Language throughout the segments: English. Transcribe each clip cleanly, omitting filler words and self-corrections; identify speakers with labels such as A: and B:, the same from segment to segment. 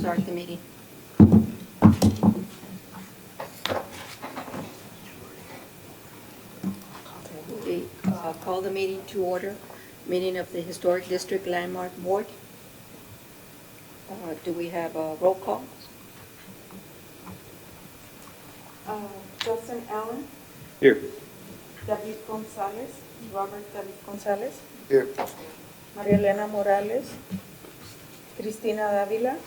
A: start the meeting. We call the meeting to order, meeting of the Historic District Landmark Board. Do we have a roll call?
B: Justin Allen,
C: Here.
B: David Gonzalez, Robert David Gonzalez,
C: Here.
B: María Elena Morales, Cristina Dávila,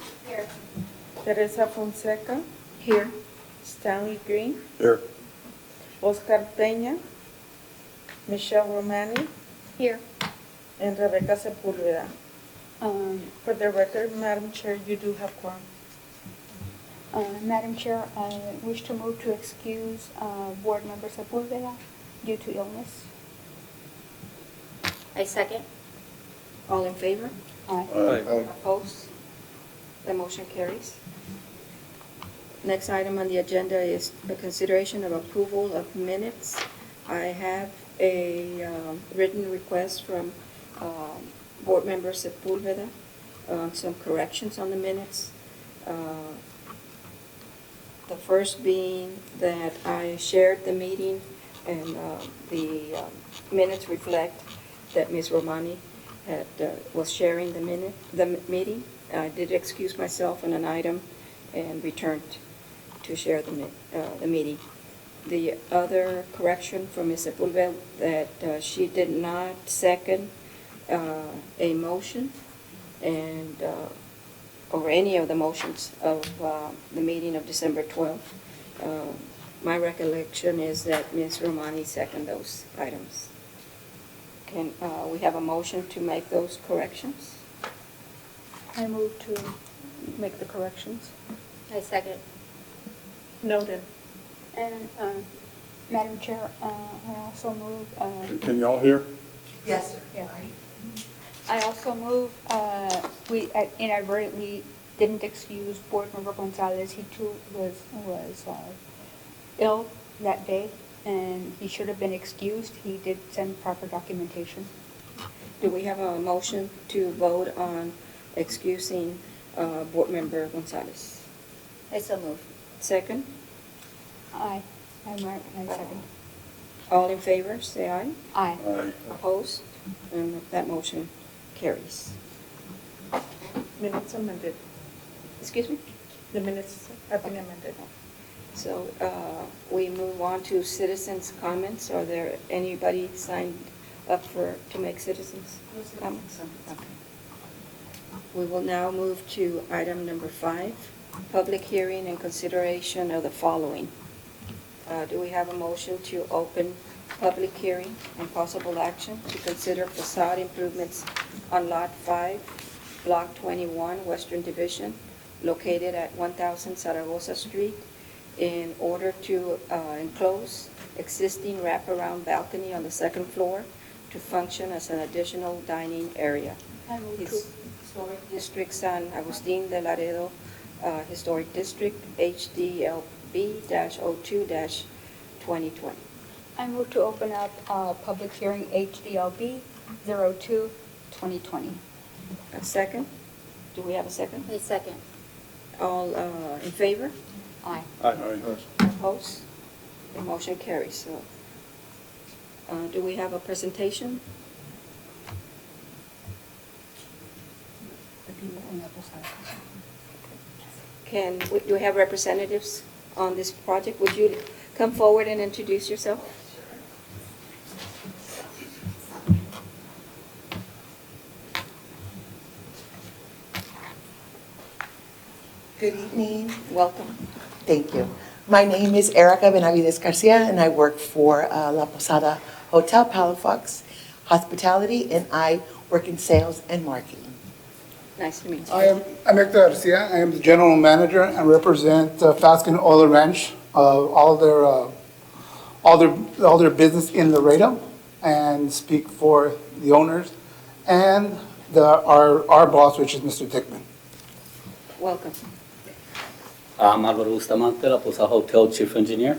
B: Teresa Fonseca,
A: Here.
B: Stanley Green,
C: Here.
B: Oscar Peña, Michelle Romani,
A: Here.
B: and Rebecca Sepúlveda. For the record, Madam Chair, you do have quorum.
D: Madam Chair, I wish to move to excuse Board Member Sepúlveda due to illness.
A: I second. All in favor?
D: Aye.
A: Opposed? The motion carries. Next item on the agenda is the consideration of approval of minutes. I have a written request from Board Member Sepúlveda on some corrections on the minutes. The first being that I shared the meeting, and the minutes reflect that Ms. Romani was sharing the meeting. I did excuse myself on an item and returned to share the meeting. The other correction from Ms. Sepúlveda, that she did not second a motion and or any of the motions of the meeting of December 12th. My recollection is that Ms. Romani seconded those items. Can we have a motion to make those corrections?
D: I move to make the corrections.
A: I second.
B: Noted.
D: And Madam Chair, I also move.
C: Can y'all hear?
B: Yes, sir.
D: Yeah. I also move, we inadvertently didn't excuse Board Member Gonzalez. He too was ill that day, and he should have been excused. He did send proper documentation.
A: Do we have a motion to vote on excusing Board Member Gonzalez? I so move. Second?
D: Aye. I second.
A: All in favor, say aye.
D: Aye.
C: Aye.
A: Opposed? And that motion carries.
B: Minutes amended.
A: Excuse me?
B: The minutes have been amended.
A: So we move on to citizens' comments. Are there anybody signed up to make citizens' comments? Okay. We will now move to item number 5, public hearing and consideration of the following. Do we have a motion to open public hearing and possible action to consider facade improvements on Lot 5, Block 21, Western Division, located at 1000 Zaragoza Street, in order to enclose existing wraparound balcony on the second floor to function as an additional dining area?
D: I move to.
A: Historic District San Agustin de Laredo Historic District, HDLB-02-2020.
D: I move to open up public hearing HDLB 02-2020.
A: A second? Do we have a second?
D: A second.
A: All in favor?
D: Aye.
C: Aye.
A: Opposed? The motion carries. So, do we have a presentation? Do we have representatives on this project? Would you come forward and introduce yourself?
E: Good evening.
A: Welcome.
E: Thank you. My name is Erica Benavides Garcia, and I work for La Posada Hotel Palafox Hospitality, and I work in sales and marketing.
A: Nice to meet you.
F: I'm Hector Garcia. I am the general manager and represent Fasken Oil Ranch, all their business in Laredo, and speak for the owners and our boss, which is Mr. Dickman.
A: Welcome.
G: I'm Alvaro Bustamante, La Posada Hotel Chief Engineer.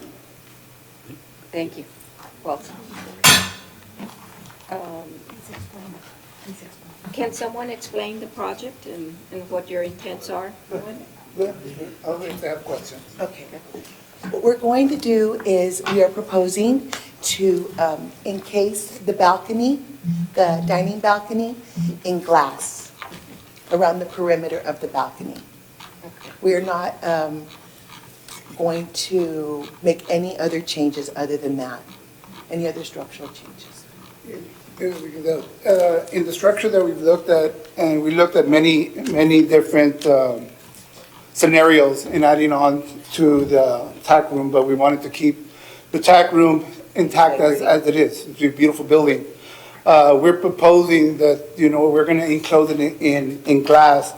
A: Thank you. Welcome. Can someone explain the project and what your intents are?
F: Yeah, I'll wait to have questions.
E: Okay. What we're going to do is we are proposing to encase the balcony, the dining balcony, in glass around the perimeter of the balcony. We are not going to make any other changes other than that, any other structural changes.
F: In the structure that we've looked at, and we looked at many different scenarios in adding on to the TAC room, but we wanted to keep the TAC room intact as it is. It's a beautiful building. We're proposing that, we're going to enclose it in glass.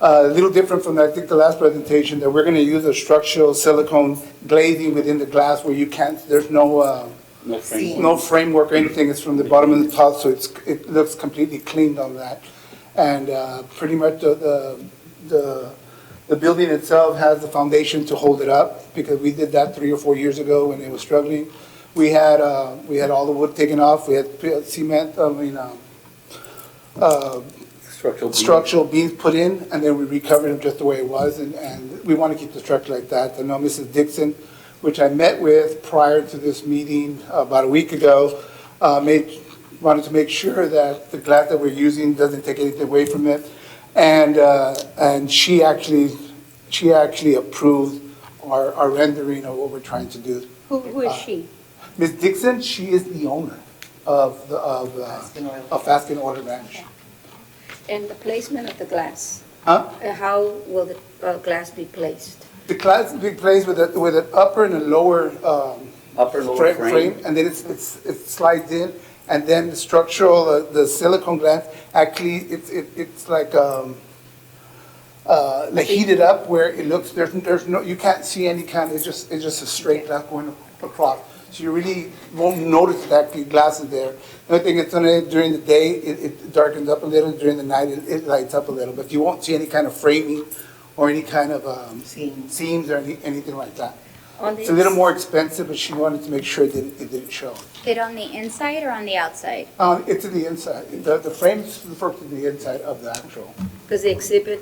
F: A little different from, I think, the last presentation, that we're going to use a structural silicone glazing within the glass where you can't, there's no framework or anything. It's from the bottom and the top, so it looks completely cleaned on that. And pretty much the building itself has the foundation to hold it up, because we did that 3 or 4 years ago when it was struggling. We had all the wood taken off. We had cement, structural beams put in, and then we recovered them just the way it was. And we want to keep the structure like that. I know Mrs. Dixon, which I met with prior to this meeting about a week ago, wanted to make sure that the glass that we're using doesn't take anything away from it. And she actually approved our rendering of what we're trying to do.
D: Who is she?
F: Ms. Dixon, she is the owner of Faskin Oil Ranch.
A: And the placement of the glass,
F: Huh?
A: how will the glass be placed?
F: The glass will be placed with an upper and a lower frame, and then it slides in, and then the structural, the silicone glass, actually, it's like heated up where it looks, there's no, you can't see any kind, it's just a straight glass going across. So you really won't notice that actually glass is there. The only thing it's on it during the day, it darkens up a little. During the night, it lights up a little. But you won't see any kind of framing or any kind of seams or anything like that. It's a little more expensive, but she wanted to make sure that it didn't show.
C: It on the inside or on the outside?
F: It's in the inside. The frame's first in the inside of the actual.
A: Because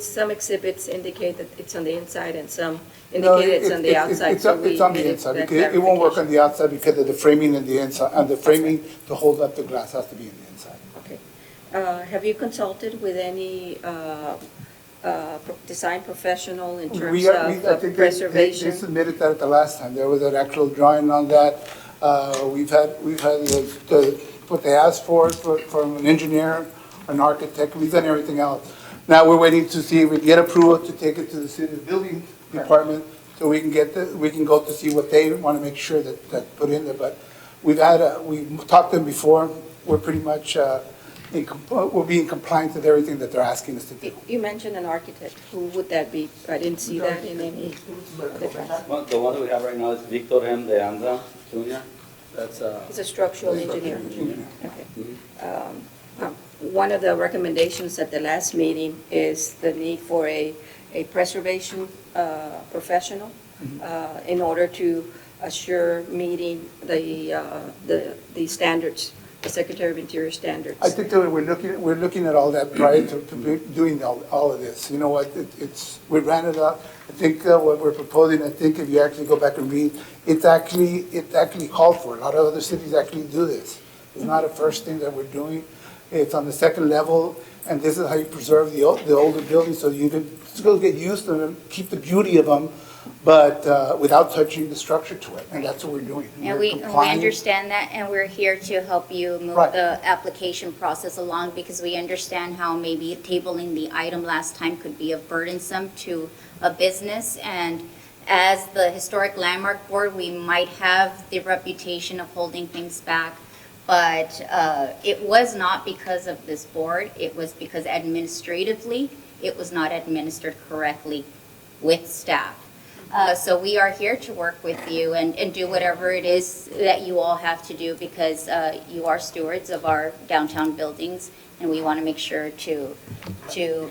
A: some exhibits indicate that it's on the inside and some indicate it's on the outside.
F: It's on the inside, because it won't work on the outside because of the framing in the inside, and the framing to hold up the glass has to be in the inside.
A: Okay. Have you consulted with any design professional in terms
F: I
A: of
F: think
A: preservation?
F: they submitted that at the last time. There was an actual drawing on that. We've had what they asked for from an engineer, an architect. We've done everything else. Now we're waiting to see if we get approval to take it to the city building department, so we can go to see what they want to make sure that put in there. But we've talked to them before. We're pretty much we'll be in compliance with everything that they're asking us to do.
A: You mentioned an architect. Who would that be? I didn't see that in any other plans.
G: Well, the one that we have right now is Victor M. de Anda Jr. That's
A: He's a structural engineer. Okay.
G: Mhm.
A: One of the recommendations at the last meeting is the need for a preservation professional in order to assure meeting the standards, the Secretary of Interior standards.
F: I think that we're looking at all that prior to doing all of this. You know what, we ran it up. I think what we're proposing, I think if you actually go back and read, it's actually called for. A lot of other cities actually do this. It's not a first thing that we're doing. It's on the second level, and this is how you preserve the older buildings, so you can still get used to them, keep the beauty of them, but without touching the structure to it, and that's what we're doing.
C: And
F: We're
C: we
F: complying.
C: understand that, and we're here to help you move
F: Right.
C: the application process along, because we understand how maybe tabling the item last time could be burdensome to a business. And as the Historic Landmark Board, we might have the reputation of holding things back. But it was not because of this board. It was because administratively, it was not administered correctly with staff. So we are here to work with you and do whatever it is that you all have to do, because you are stewards of our downtown buildings, and we want to make sure to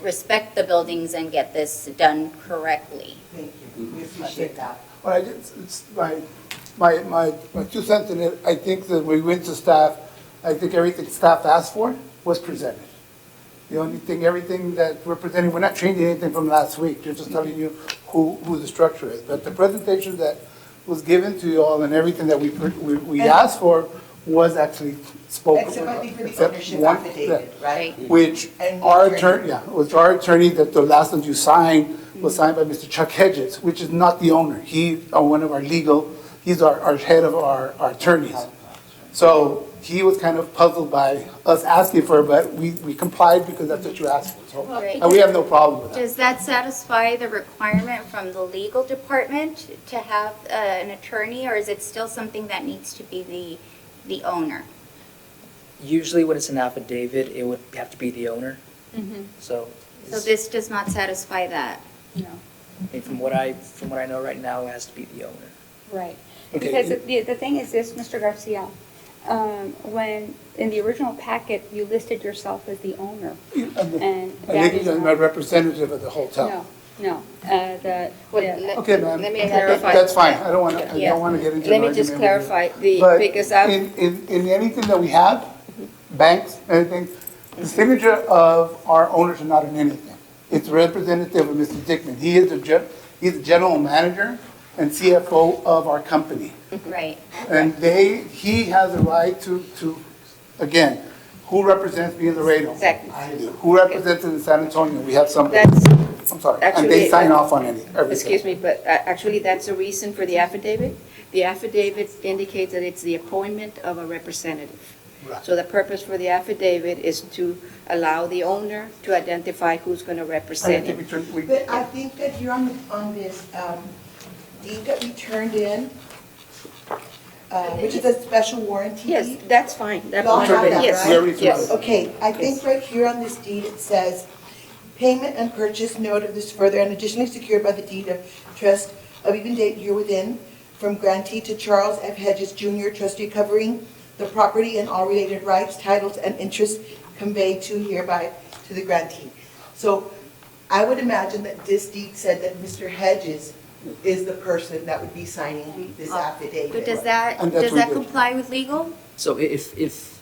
C: respect the buildings and get this done correctly.
E: Thank you. We appreciate that.
F: Well, it's my 2 cents in it. I think that we went to staff, I think everything staff asked for was presented. The only thing, everything that we're presenting, we're not changing anything from last week, we're just telling you who the structure is. But the presentation that was given to you all and everything that we asked for was actually spoken.
E: Except I think for the
F: Except
E: ownership
F: one-
E: affidavit, right?
F: Which
E: And
F: our
E: the
F: attorney, yeah, it was our attorney that the last one you signed was signed by Mr. Chuck Hedges, which is not the owner. He, one of our legal, he's our head of our attorneys. So he was kind of puzzled by us asking for it, but we complied because that's what you asked for. So,
C: Right.
F: and we have no problem with that.
C: Does that satisfy the requirement from the legal department to have an attorney, or is it still something that needs to be the owner?
H: Usually when it's an affidavit, it would have to be the owner. So,
C: So this does not satisfy that?
D: No,
H: I mean, from what I know right now, it has to be the owner.
D: right.
F: Okay.
D: Because the thing is this, Mr. Garcia, when, in the original packet, you listed yourself as the owner. And
F: I
D: that
F: think
D: is
F: I'm
D: not-
F: a representative of the hotel.
D: No,
F: Okay, ma'am.
A: Let me clarify.
F: That's fine. I don't want to, I
C: Yeah.
F: don't want to get into an
A: Let me
F: argument
A: just
F: with you.
A: clarify,
F: But
A: because I'm,
F: in anything that we have, banks, anything, the signature of our owners are not in anything. It's representative of Mr. Dickman. He is he's the general manager and CFO of our company.
C: Right.
F: And he has a right to, again, who represents me in Laredo?
A: Exactly.
F: I do. Who represents in San Antonio? We have somebody.
A: that's,
F: I'm sorry. And
A: actually,
F: they sign off on everything.
A: excuse me, but actually, that's the reason for the affidavit. The affidavit indicates that it's the appointment of a representative.
F: Right.
A: So the purpose for the affidavit is to allow the owner to identify who's going to
F: And I
A: represent
F: think
A: him.
E: But I think that here on this deed that we turned in, which is a special warranty
A: Yes,
E: deed.
A: that's fine. That
E: Y'all
A: one,
E: have that,
A: yes,
E: right?
F: We already turned
A: yes.
F: it.
E: Okay, I think right here on this deed, it says, payment and purchase note of this further and additionally secured by the deed of trust of even date herewithin from grantee to Charles F. Hedges Jr., trustee covering the property and all related rights, titles, and interests conveyed to hereby to the grantee. So I would imagine that this deed said that Mr. Hedges is the person that would be signing this
C: But
E: affidavit.
C: does that,
F: And that's
C: does
F: what
C: that
F: we did.
C: comply with legal?
H: So if,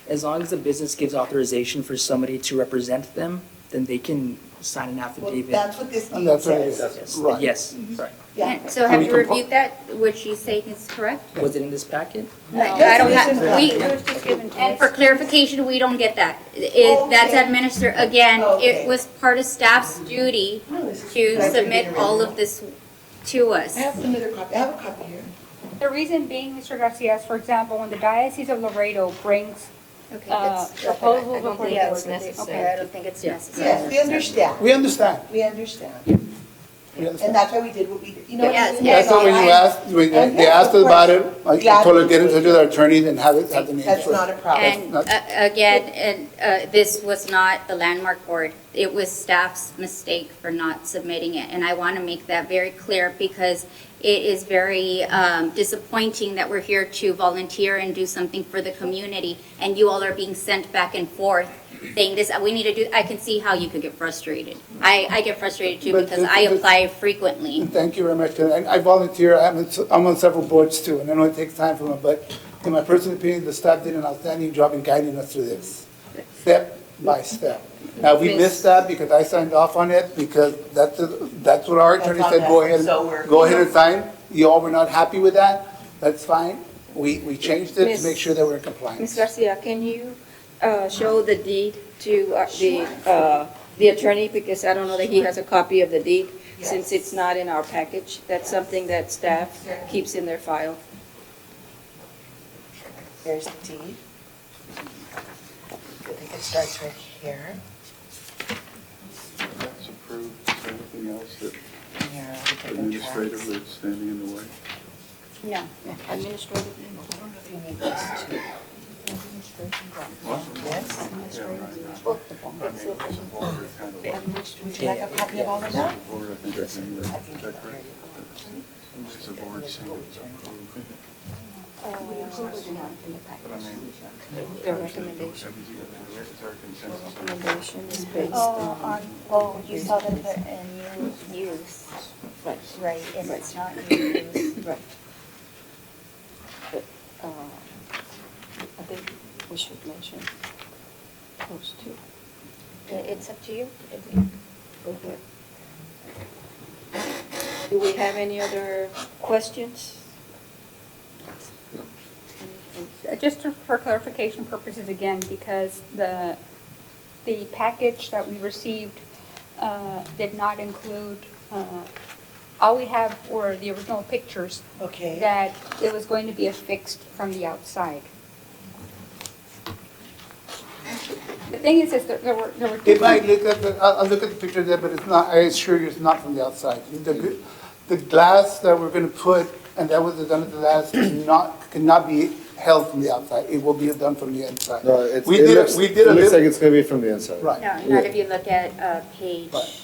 H: as long as the business gives authorization for somebody to represent them, then they can sign an
E: Well,
H: affidavit.
E: that's what this
F: And
E: deed
F: that's what it
E: says.
F: is. Right.
H: Yes, right.
E: Yeah.
C: And so have
F: we
C: you
F: comply-
C: reviewed that? What she's saying is correct?
H: Was it in this packet?
C: I don't
E: Yes, it is in
C: have, we,
E: the
D: It was just given to
C: and
D: us.
C: for clarification, we don't get that. That's
E: Okay.
C: administered, again,
E: Okay.
C: it was part of staff's duty
E: No, this is-
C: to
E: I
C: submit
E: didn't
C: all
E: read
C: of this to us.
E: I have another copy, I have a copy here.
D: The reason being, Mr. Garcia, is, for example, when the Diocese of Laredo brings
C: Okay,
D: proposals
A: I don't
D: before
A: think
D: the
A: that's
D: board,
A: necessary.
C: Okay, I don't think it's necessary.
E: Yes, we understand,
F: We understand.
E: we understand.
F: We
E: And
F: understand.
E: that's why we did what we did. You know what
C: Yes,
E: I mean?
F: That's why when you asked, when they asked us about it, I told her to get in touch with our attorney and have the name.
E: That's not a problem.
C: And again, this was not the landmark board. It was staff's mistake for not submitting it. And I want to make that very clear because it is very disappointing that we're here to volunteer and do something for the community, and you all are being sent back and forth saying this, we need to do, I can see how you could get frustrated. I get frustrated too
F: But
C: because I
F: this-
C: apply frequently.
F: Thank you very much. And I volunteer, I'm on several boards too, and I know it takes time for them, but in my personal opinion, the staff did an outstanding job in guiding us through this, step by step. Now, we missed that because I signed off on it, because that's what our attorney
E: That's on
F: said, go
E: us,
F: ahead,
E: so we're-
F: go ahead and sign. You all were not happy with that, that's fine. We changed it
A: Miss-
F: to make sure that we're in compliance.
A: Ms. Garcia, can you show the deed to the attorney? Because I don't know that he has a copy of the deed, since it's not in our package. That's something that staff keeps in their file.
E: There's the deed. I think it starts right here.
I: That's approved, is there anything else that
E: Here, we take the
I: administratively
E: tracks.
I: is standing in the way?
C: No.
A: Administrative.
E: I don't know if you need this too. This?
I: Yeah, right. I mean, the board is kind of.
E: Would you like a copy of all of that?
I: The board, I think, is in the, is that correct? It's the board saying it's approved. But I mean,
A: The recommendation.
I: is there a consensus?
A: Recommendation is based
D: Oh,
A: on.
D: oh, you saw them put in use,
A: Right,
D: right, and it's not in use.
A: right. But, I think we should mention those two.
C: It's up to you.
A: Okay. Do we have any other questions?
D: Just for clarification purposes again, because the package that we received did not include, all we have were the original pictures
E: Okay.
D: that it was going to be affixed from the outside. The thing is there were two.
F: It might look at I'll look at the picture there, but it's not, I assure you, it's not from the outside. The glass that we're gonna put, and that was done at the last, cannot be held from the outside. It will be done from the inside.
I: No, it
F: We did
I: looks,
F: we
I: it
F: did a
I: looks like
F: little,
I: it's gonna be from the inside.
F: right.
C: No, not if you look at page.
F: Right.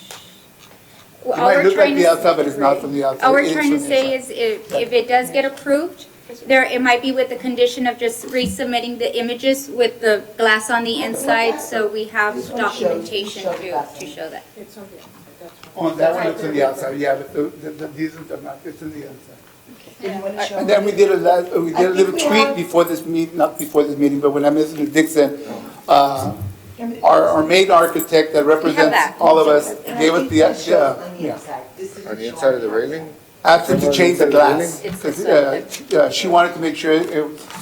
C: Well,
F: It
C: all
F: might
C: we're
F: look
C: trying
F: like the
C: to-
F: outside, but it's not from the outside.
C: All
F: It
C: we're
F: is
C: trying to
F: from the
C: say
F: inside.
C: is if it does get approved, it might be with the condition of just resubmitting the images with the glass on the inside, so we have
E: This one shows-
C: documentation
E: shows glass
C: to
E: on it.
C: show that.
B: It's on the, that's
F: On that one, it's on the outside, yeah, but these are not, it's on the inside.
E: Do you want to show?
F: And then we did a
E: I think
F: little
E: we
F: tweak
E: have-
F: before this meet, not before this meeting, but when I met Mr. Dixon, our main architect that represents
C: that.
F: all of us
E: And I
F: gave us
E: think
F: the,
E: this shows on the
F: yeah,
E: inside. This is
I: On the
E: showing
I: inside of the
E: us.
I: railing?
F: asked him to change the glass.
C: It's
F: Because she wanted to make sure,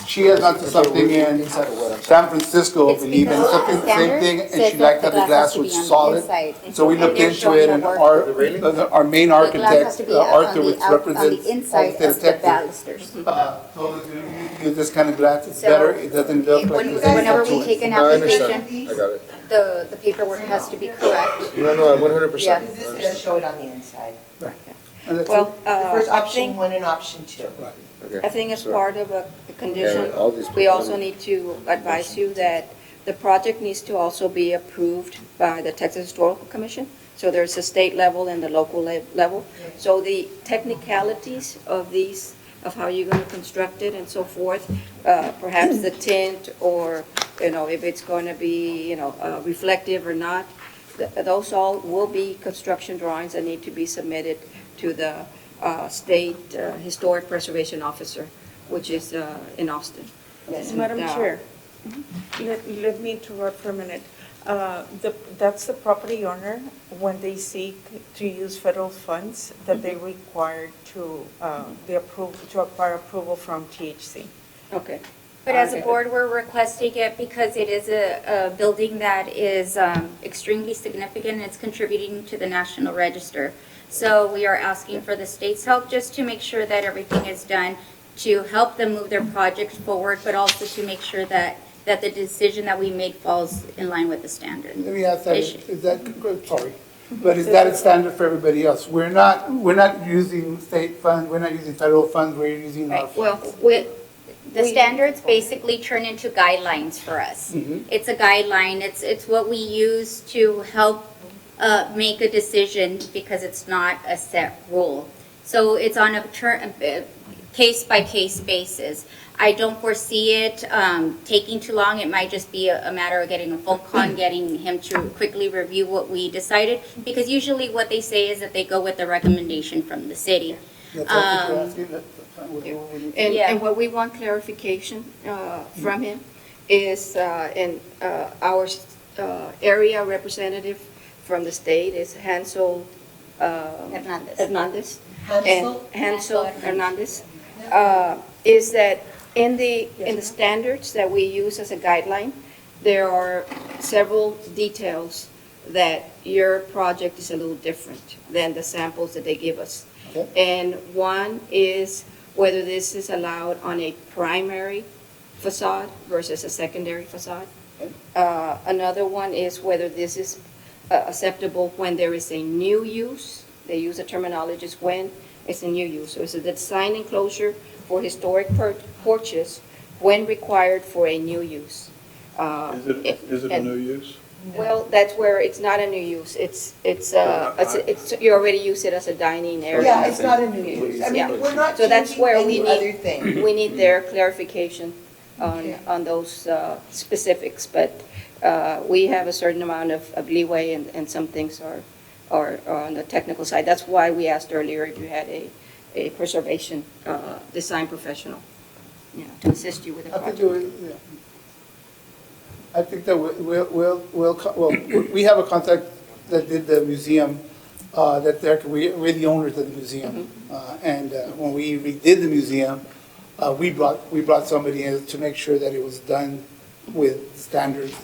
F: she has gone to something in San Francisco, I
C: It's
F: believe, and
C: because
F: something,
C: the
F: same
C: standard
F: thing, and
C: says
F: she
C: that
F: liked how
C: the
F: the
C: glass
F: glass
C: has to
F: was
C: be on the
F: solid.
C: inside.
F: So we
C: And
F: looked
C: they're
F: into
C: showing
F: it,
C: the
F: and
C: work.
F: our main
C: The glass has to
F: architect,
C: be on
F: Arthur,
C: the
F: which
C: on
F: represents
C: the
F: all the
C: inside
F: state
C: of the
F: Texas,
C: balusters.
F: told us to use this kind of glass, it's
C: So,
F: better, it doesn't look like. it's
C: Whenever we
F: into it.
C: take an
I: No, I understand.
C: application,
I: I got it.
C: the paperwork has to be correct.
I: No, no, 100%.
E: This does show it on the inside.
F: And that's
A: Well,
F: it.
E: The first
A: I
E: option
A: think,
E: one and option two.
F: Right.
I: Okay.
A: I think as
I: So-
A: part of a condition,
I: Yeah, all these
A: we
I: people-
A: also need to advise you that the project needs to also be approved by the Texas Historical Commission. So there's a state level and the local level. So the technicalities of these, of how you're going to construct it and so forth, perhaps the tint or, if it's going to be, reflective or not, those all will be construction drawings that need to be submitted to the State Historic Preservation Officer, which is in Austin.
B: it. Madam Chair, let me interrupt for a minute. That's the property owner, when they seek to use federal funds, that they require to acquire approval from THC.
A: Okay.
C: But as a
A: Okay.
C: board, we're requesting it because it is a building that is extremely significant and it's contributing to the National Register. So we are asking for the state's help just to make sure that everything is done to help them move their project forward, but also to make sure that the decision that we made falls in line with the standard.
F: Let me ask that,
C: Issue.
F: is that, sorry, but is that a standard for everybody else? We're not using state funds, we're not using federal funds, we're using our.
C: Right, well, the standards basically turn into guidelines for us. It's a guideline, it's what we use to help make a decision because it's not a set rule. So it's on a case-by-case basis. I don't foresee it taking too long. It might just be a matter of getting a phone call and getting him to quickly review what we decided. Because usually what they say is that they go with the recommendation from the city.
F: That's what we're asking, that's fine, we'll do what we need.
A: And what we want clarification from him is, and our area representative from the state is Hansel
C: Hernandez.
A: Hernandez.
E: Hansel?
A: And Hansel Hernandez, is that in the standards that we use as a guideline, there are several details that your project is a little different than the samples that they give us.
F: Okay.
A: And one is whether this is allowed on a primary facade versus a secondary facade. Another one is whether this is acceptable when there is a new use. They use the terminology as when it's a new use. So it's a design enclosure for historic porches when required for a new use.
I: Is it a new use?
A: Well, that's where it's not a new use. It's you already use it as a dining area.
E: Yeah, it's not a new use. I
A: Yeah.
E: mean, we're not
A: So that's
E: changing
A: where we
E: any
A: need-
E: other thing.
A: We need their clarification
E: Okay.
A: on those specifics, but we have a certain amount of leeway and some things are on the technical side. That's why we asked earlier if you had a preservation design professional, to assist you with the
F: I think
A: project.
F: yeah. I think that we have a contact that did the museum, we're the owners of the museum. And when we redid the museum, we brought somebody in to make sure that it was done with standards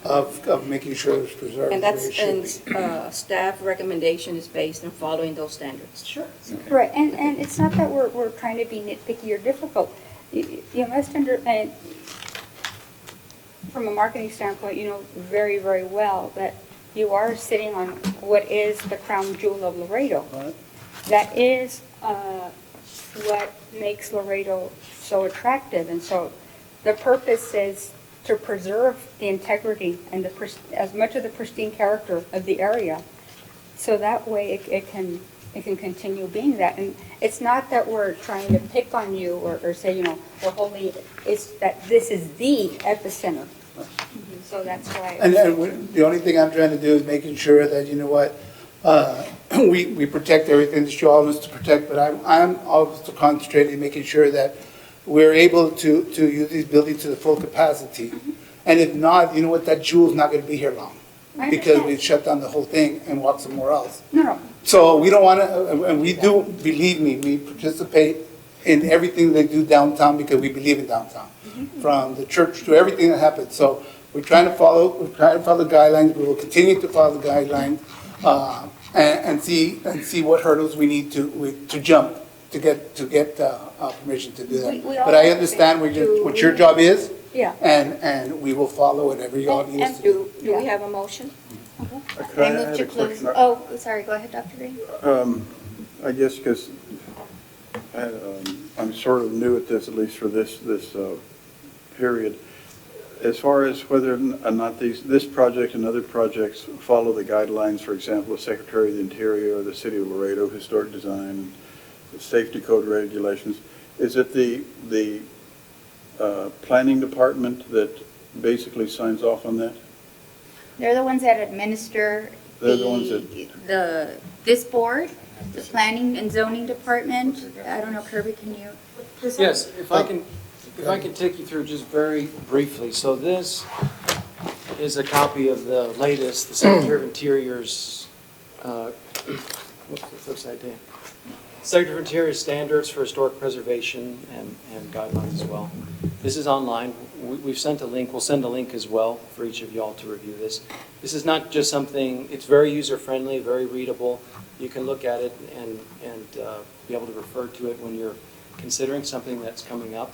F: of making sure it was preserved.
A: And
F: the way it should
A: that's,
F: be.
A: and staff recommendation is based on following those standards.
F: Sure.
D: Right, and it's not that we're trying to be nitpicky or difficult. You must and from a marketing standpoint, you know very, very well that you are sitting on what is the crown jewel of Laredo.
F: Right.
D: That is what makes Laredo so attractive. And so the purpose is to preserve the integrity and as much of the pristine character of the area. So that way it can continue being that. And it's not that we're trying to pick on you or say, you know, we're holding, it's that this is the epicenter. So that's why.
F: And the only thing I'm trying to do is making sure that, you know what, we protect everything that you all wants to protect, but I'm also concentrating, making sure that we're able to use these buildings to the full capacity. And if not, you know what, that jewel's not gonna be here long.
D: I
F: Because
D: understand.
F: we shut down the whole thing and walk somewhere else.
D: No.
F: So we don't wanna, and we do, believe me, we participate in everything they do downtown because we believe in downtown. From the church to everything that happens. So we're trying to follow guidelines. We will continue to follow the guidelines, and see what hurdles we need to jump to get permission to do
D: We
F: that.
D: all
F: But I
D: have
F: understand
D: to-
F: what your job is,
D: Yeah.
F: and we will follow whatever you all need us
A: And
F: to do.
A: do we have a motion?
I: Could
C: I
I: add
C: move
I: a
C: to close.
I: question?
C: Oh, sorry, go ahead, Dr. Green.
I: I guess because I'm sort of new at this, at least for this period. As far as whether or not this project and other projects follow the guidelines, for example, the Secretary of the Interior, the City of Laredo, Historic Design, the Safety Code regulations, is it the Planning Department that basically signs off on that?
C: They're the ones that administer
I: They're the ones that-
C: this board, the Planning and Zoning Department. I don't know, Kirby, can you?
J: Yes, if I can take you through just very briefly. So this is a copy of the latest, the Secretary of Interior's, what's the flip side, Dan? Secretary of Interior standards for historic preservation and guidelines as well. This is online. We've sent a link. We'll send a link as well for each of y'all to review this. This is not just something, it's very user-friendly, very readable. You can look at it and be able to refer to it when you're considering something that's coming up.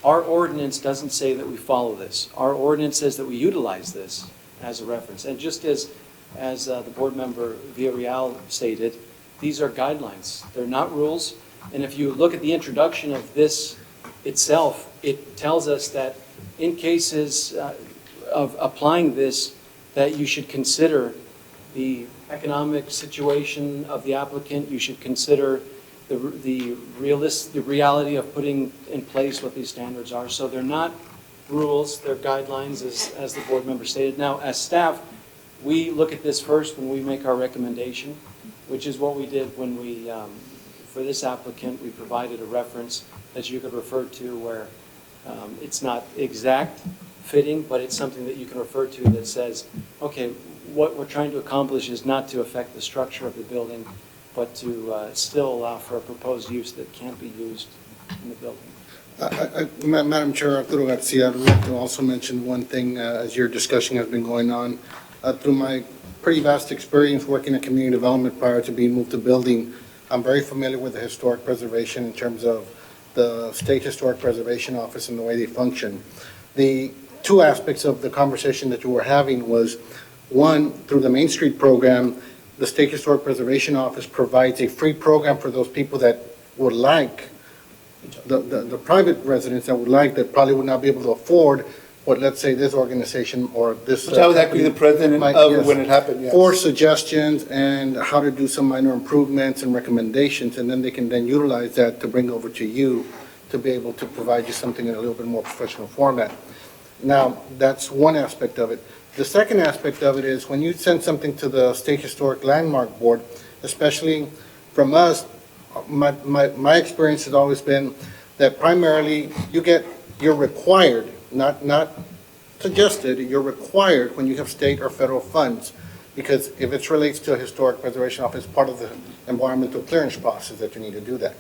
J: Our ordinance doesn't say that we follow this. Our ordinance says that we utilize this as a reference. And just as the board member Villarreal stated, these are guidelines. They're not rules. And if you look at the introduction of this itself, it tells us that in cases of applying this, that you should consider the economic situation of the applicant. You should consider the reality of putting in place what these standards are. So they're not rules, they're guidelines, as the board member stated. Now, as staff, we look at this first when we make our recommendation, which is what we did when we, for this applicant, we provided a reference that you could refer to where it's not exact fitting, but it's something that you can refer to that says, okay, what we're trying to accomplish is not to affect the structure of the building, but to still allow for a proposed use that can't be used in the building.
K: Madam Chair, Arturo Garcia, I'd like to also mention one thing as your discussion has been going on. Through my pretty vast experience working in community development prior to being moved to building, I'm very familiar with the historic preservation in terms of the State Historic Preservation Office and the way they function. The two aspects of the conversation that you were having was, one, through the Main Street program, the State Historic Preservation Office provides a free program for those people that would like, the private residents that would like, that probably would not be able to afford what, let's say, this organization or this.
F: Which I was actually the president of
K: Yes.
F: when it happened, yes.
K: For suggestions and how to do some minor improvements and recommendations, and then they can then utilize that to bring over to you to be able to provide you something in a little bit more professional format. Now, that's one aspect of it. The second aspect of it is when you send something to the State Historic Landmark Board, especially from us, my experience has always been that primarily you're required, not suggested, you're required when you have state or federal funds, because if it relates to a historic preservation office, part of the environmental clearance process that you need to do that.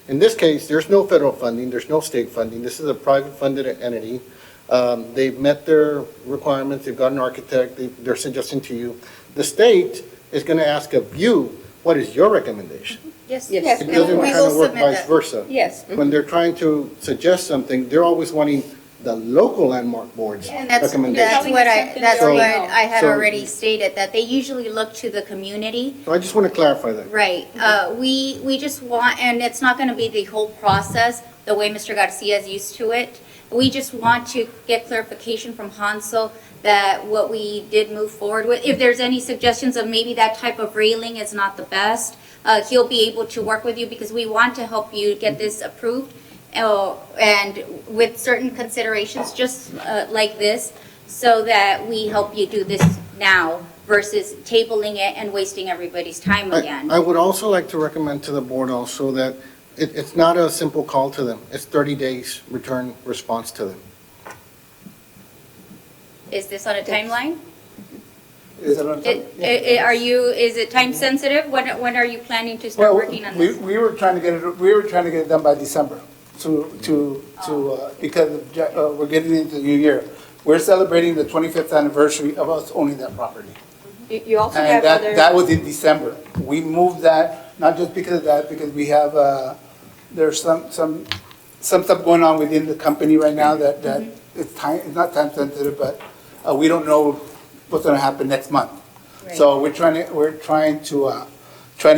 K: In this case, there's no federal funding, there's no state funding, this is a private funded entity. They've met their requirements, they've got an architect, they're suggesting to you. The state is going to ask of you, what is your recommendation?
C: Yes.
A: Yes.
K: It
C: And
K: doesn't
C: we
K: kind
C: will
K: of work
C: submit
K: vice
C: that.
K: versa.
A: Yes.
K: When they're trying to suggest something, they're always wanting the local landmark board's
C: And that's
K: recommendation.
C: what
K: So-
C: I had
K: so-
C: already stated, that they usually look to the community.
K: So I just want to clarify that.
C: Right, we just want, and it's not gonna be the whole process, the way Mr. Garcia is used to it. We just want to get clarification from Hansel that what we did move forward with, if there's any suggestions of maybe that type of railing is not the best, he'll be able to work with you, because we want to help you get this approved. And with certain considerations, just like this, so that we help you do this now versus tabling it and wasting everybody's time again.
K: I would also like to recommend to the board also that it's not a simple call to them. It's 30 days return response to them.
C: Is this on a timeline?
F: Is it on time?
C: Is it time sensitive? When are you planning to start
F: Well,
C: working on this?
F: we were trying to get it done by December because we're getting into the new year. We're celebrating the 25th anniversary of us owning that property.
A: You also
F: And
A: have
F: that
A: other,
F: was in December. We moved that, not just because of that, because we have, there's some stuff going on within the company right now that it's not time sensitive, but we don't know what's gonna happen next month. So we're trying to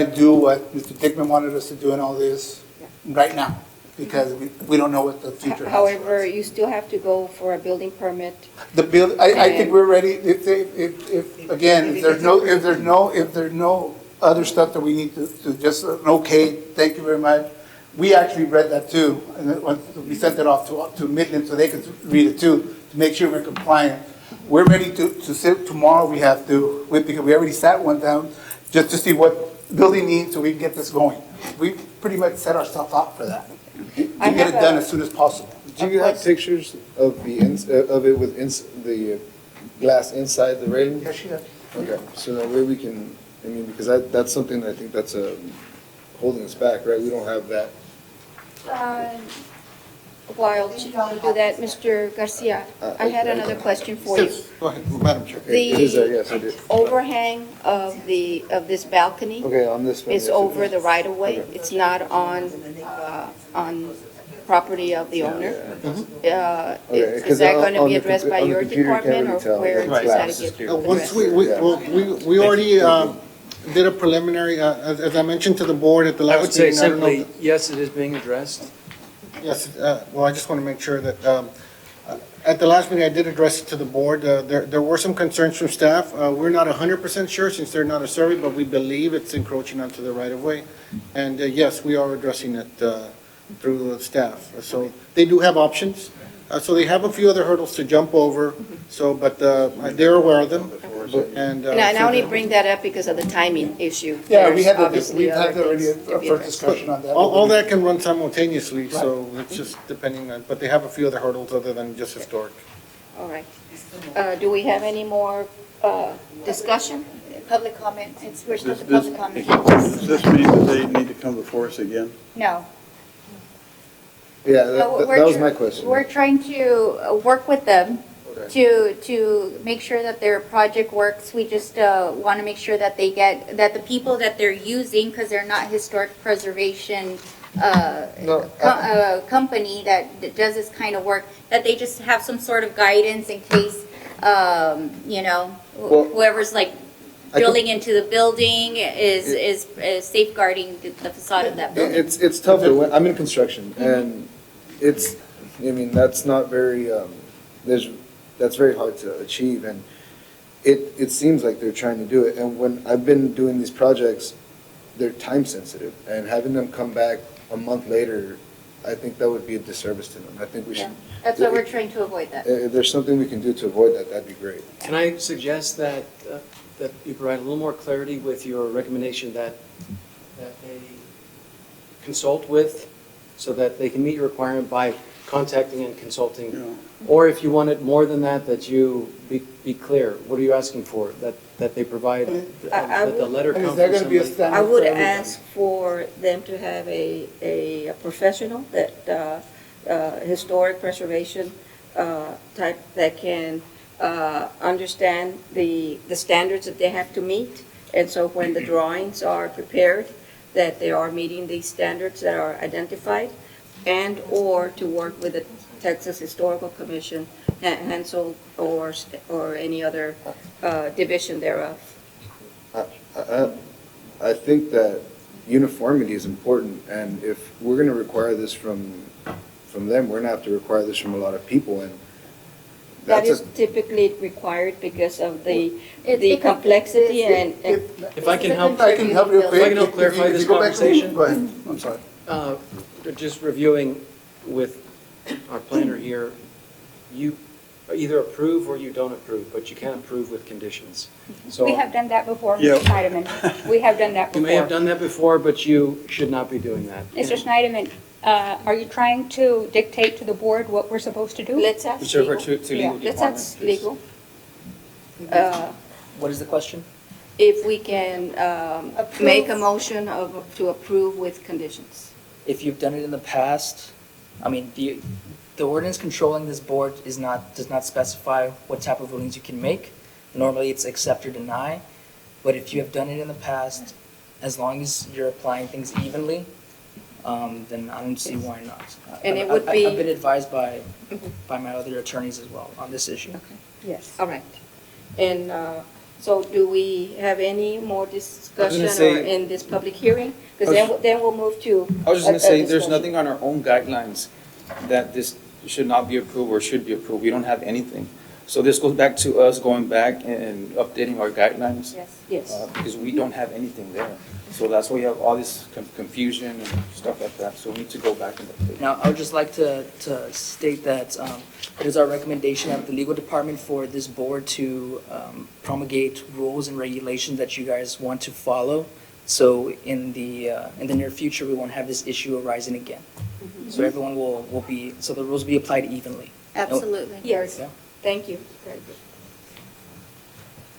F: do what Mr. Dickman wanted us to do in all this right now, because we don't know what the future has.
A: however, you still have to go for a building permit.
F: I think we're ready, if there's no other stuff that we need to just, okay, thank you very much. We actually read that too, and then we sent it off to Midland so they could read it too, to make sure we're compliant. We're ready to sit, tomorrow we have to, because we already sat one down, just to see what building needs so we can get this going. We pretty much set ourselves up for that, to get it done as soon as possible.
L: Do you have pictures of of it with the glass inside the railing?
F: Yes, she does.
L: Okay, so that way we can, I mean, because that's something that I think that's holding us back, right? We don't have that.
A: While you do that, Mr. Garcia, I had another question for you.
K: Yes, go ahead, Madam Chair.
L: It is there,
A: The
L: yes, I did.
A: overhang of this balcony
L: Okay, on this one.
A: is
L: yes, it
A: over
L: is.
A: the right-of-way.
L: Okay.
A: It's not on property of the owner.
L: Okay,
A: Is
L: 'cause
A: that
L: on-
A: going to
L: on
A: be
L: the
A: addressed
L: compu-
A: by
L: on the
A: your
L: computer, you can't
A: department, or
L: really tell.
A: where
L: It's
A: does that
L: glass.
A: get
K: Once
A: addressed?
K: we already did a preliminary, as I mentioned to the board at the
J: I
K: last
J: would say
K: meeting. I don't know
J: simply, yes, it is being addressed.
K: Yes, well, I just want to make sure that, at the last meeting, I did address it to the board. There were some concerns from staff. We're not 100% sure since they're not a survey, but we believe it's encroaching onto the right-of-way. And yes, we are addressing it through the staff. So they do have options. So they have a few other hurdles to jump over, so, but they're aware of them. And
A: And I only bring that up because of the timing issue.
F: Yeah, we
A: There's
F: had
A: obviously
F: we've had
A: other
F: already
A: things to
F: a
A: be
F: first
A: addressed.
F: discussion on that.
K: all that can run simultaneously, so it's just depending on, but they have a few other hurdles other than just historic.
A: All right. Do we have any more discussion?
C: Public comment, we're still
I: Does
C: at public comment.
I: does this mean that they need to come before us again?
C: No.
L: Yeah,
C: No,
L: that
C: we're
L: was
C: tr-
L: my question.
C: We're trying to work with them
L: Okay.
C: to make sure that their project works. We just want to make sure that that the people that they're using, because they're not historic preservation
L: No,
C: company that does this kind of work, that they just have some sort of guidance in case,
L: Well,
C: whoever's like
L: I
C: drilling into the building is safeguarding the facade of that building.
L: It's tough, though. I'm in construction, and that's not very, that's very hard to achieve, and it seems like they're trying to do it, and when I've been doing these projects, they're time sensitive, and having them come back a month later, I think that would be a disservice to them. I think we
C: Yeah,
L: should,
C: that's why we're trying to avoid that.
L: if there's something we can do to avoid that, that'd be great.
J: Can I suggest that you provide a little more clarity with your recommendation that they consult with, so that they can meet your requirement by contacting and consulting.
F: Yeah.
J: Or if you wanted more than that, that you be clear. What are you asking for? That they provide, that the letter
F: And
J: come
F: is there
J: from
F: gonna be a
J: somebody?
F: standard
A: I would
F: for everybody?
A: ask for them to have a professional that, historic preservation type that can understand the standards that they have to meet. And so when the drawings are prepared, that they are meeting these standards that are identified, and/or to work with the Texas Historical Commission, Hansel, or any other division thereof.
L: I think that uniformity is important, and if we're gonna require this from them, we're gonna have to require this from a lot of people, and
A: That
L: that's
A: is typically required because of the
C: It's
A: complexity and.
J: If I can help,
F: I can help you.
J: If I can help clarify
F: If you
J: this
F: go back to-
J: conversation.
F: Go ahead, I'm sorry.
J: just reviewing with our planner here, you either approve or you don't approve, but you can't approve with conditions. So
D: We have done that before,
F: Yeah.
D: Mr. Schneiderman. We have done that
J: you
D: before.
J: may have done that before, but you should not be doing that.
D: Mr. Schneiderman, are you trying to dictate to the board what we're supposed to do?
A: Let's ask
G: Whichever
A: legal.
G: to
D: Yeah.
G: legal
A: Let's
G: department.
A: ask
G: please.
A: legal.
H: What is the question?
A: If we can make a motion to approve with conditions.
H: If you've done it in the past, I mean, the ordinance controlling this board does not specify what type of rulings you can make. Normally, it's accept or deny, but if you have done it in the past, as long as you're applying things evenly, then I don't see why not.
A: And it would be-
H: I've been advised by my other attorneys as well on this issue.
D: Yes.
A: All right. And so do we have any more discussion
M: say-
A: or in this public hearing? Because then we'll move to.
M: I was just gonna
A: a
M: say, there's
A: discussion.
M: nothing on our own guidelines that this should not be approved or should be approved. We don't have anything. So this goes back to us going back and updating our guidelines.
A: Yes.
M: Because we don't have anything there. So that's why we have all this confusion and stuff like that. So we need to go back and update.
H: Now, I would just like to state that it is our recommendation at the legal department for this board to promulgate rules and regulations that you guys want to follow. So in the near future, we won't have this issue arising again. So everyone will be, so the rules will be applied evenly.
C: Absolutely.
A: Yes,
H: Yeah.
A: thank you. Very good.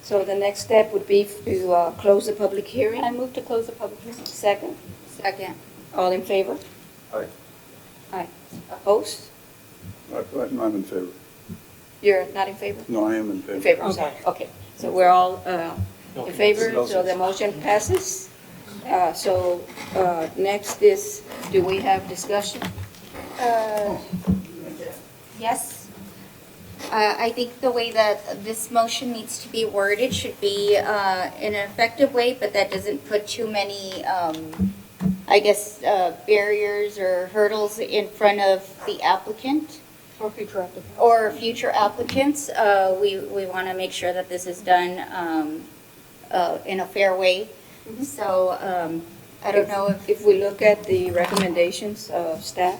A: So the next step would be to close the public hearing.
D: I move to close the public hearing.
A: Second,
C: Second.
A: all in favor?
I: Aye.
A: Aye. Opposed?
I: I'm in favor.
A: You're not in favor?
I: No, I am in favor.
A: In favor, I'm sorry. Okay, so we're all in favor, so the motion passes. So next is, do we have discussion?
C: Yes. I think the way that this motion needs to be worded should be in an effective way, but that doesn't put too many, I guess, barriers or hurdles in front of the applicant
D: For future applicants.
C: or future applicants. We want to make sure that this is done in a fair way. So I don't know
A: If we look at the recommendations of staff,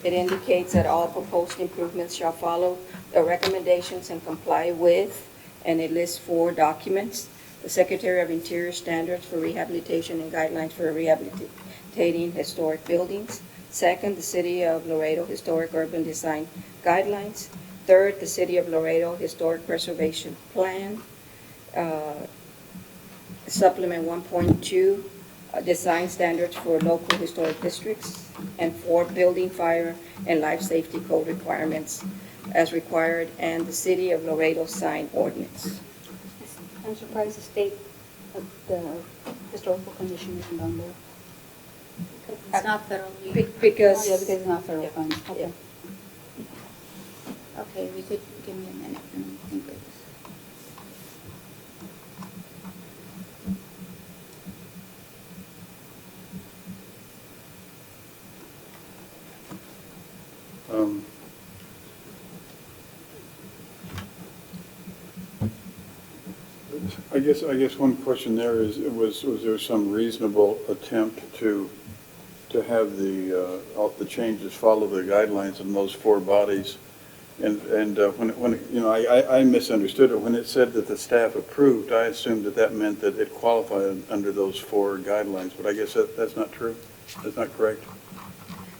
A: it indicates that all proposed improvements shall follow the recommendations and comply with, and it lists 4 documents: the Secretary of Interior standards for rehabilitation and guidelines for rehabilitating historic buildings. Second, the City of Laredo Historic Urban Design Guidelines. Third, the City of Laredo Historic Preservation Plan. Supplement 1.2, design standards for local historic districts. And 4, building, fire, and life safety code requirements as required, and the City of Laredo sign ordinance.
D: I'm surprised the state of the historical commission isn't on there.
C: it's not federally.
A: Because.
D: Oh, yeah, because it's not federal funds. Okay.
C: Okay, we could, give me a minute. Let me think of this.
I: I guess one question there is, was there some reasonable attempt to have all the changes follow the guidelines in those 4 bodies? And when you know, I misunderstood it. When it said that the staff approved, I assumed that meant that it qualified under those 4 guidelines, but I guess that's not true? That's not correct?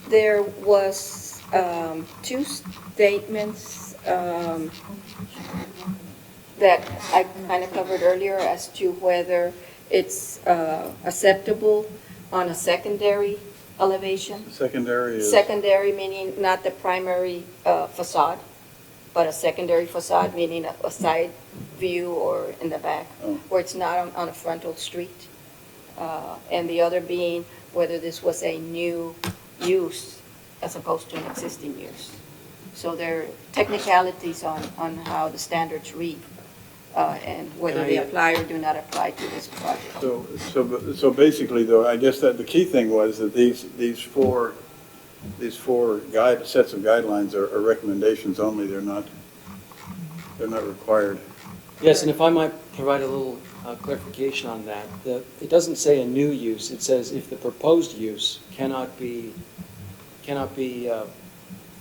A: There was two statements that I kind of covered earlier as to whether it's acceptable on a secondary elevation.
I: Secondary is.
A: Secondary meaning not the primary facade, but a secondary facade, meaning a side view or in the back,
I: Oh.
A: where it's not on a frontal street. And the other being whether this was a new use as opposed to an existing use. So there are technicalities on how the standards read, and whether they apply or do not apply to this project.
I: So basically, though, I guess that the key thing was that these four sets of guidelines are recommendations only, they're not required.
J: Yes, and if I might provide a little clarification on that, it doesn't say a new use, it says if the proposed use cannot be